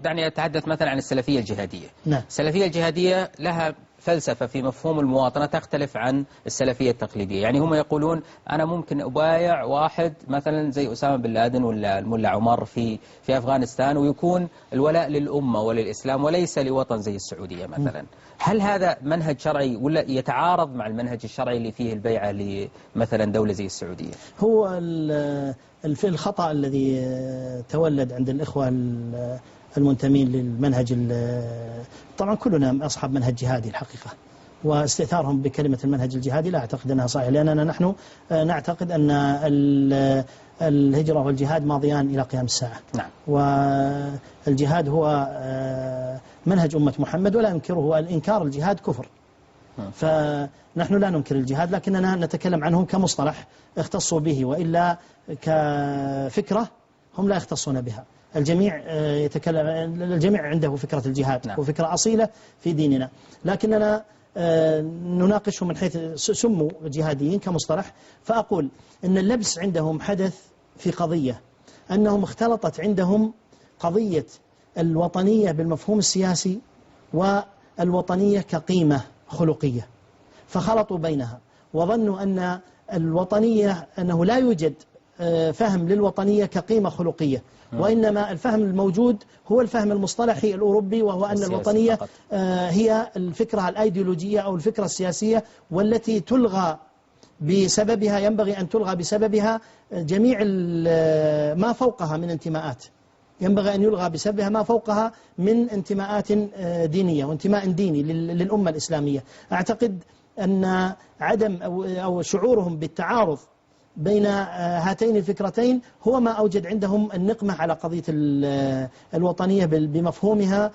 دعني أتحدث مثلا عن السلفية الجهادية. نعم. السلفية الجهادية لها فلسفة في مفهوم المواطنة تختلف عن السلفية التقليدية. يعني هم يقولون أنا ممكن أبايع واحد مثلا زي أسامة بن لادن ولا الملا عمر في أفغانستان، ويكون الولاء للأمة وللإسلام وليس لوطن زي السعودية مثلا. هل هذا منهج شرعي ولا يتعارض مع المنهج الشرعي اللي فيه البيعة لمثلا دولة زي السعودية؟ هو الخطأ الذي تولد عند الإخوة المنتمين للمنهج، طبعا كلنا أصحاب منهج جهادي الحقيقة، واستئثارهم بكلمة المنهج الجهادي لا أعتقد أنها صحيحة، لأننا نحن نعتقد أن الهجرة والجهاد ماضيان إلى قيام الساعة. نعم. والجهاد هو منهج أمة محمد ولا ينكره، الإنكار الجهاد كفر. فنحن لا ننكر الجهاد، لكننا نتكلم عنه كمصطلح اختصوا به، وإلا كفكرة هم لا يختصون بها. الجميع عنده فكرة الجهاد. نعم. وفكرة أصيلة في ديننا، لكننا نناقشه من حيث سموا جهاديين كمصطلح. فأقول أن اللبس عندهم حدث في قضية، أنهم اختلطت عندهم قضية الوطنية بالمفهوم السياسي والوطنية كقيمة خلقية، فخلطوا بينها وظنوا أن الوطنية أنه لا يوجد فهم للوطنية كقيمة خلقية، وإنما الفهم الموجود هو الفهم المصطلحي الأوروبي، وهو أن الوطنية هي الفكرة الأيديولوجية أو الفكرة السياسية، والتي تلغى بسببها، ينبغي أن تلغى بسببها جميع ما فوقها من انتماءات، ينبغي أن يلغى بسببها ما فوقها من انتماءات دينية وانتماء ديني للأمة الإسلامية. أعتقد أن عدم أو شعورهم بالتعارض بين هاتين الفكرتين هو ما أوجد عندهم النقمة على قضية الوطنية بمفهومها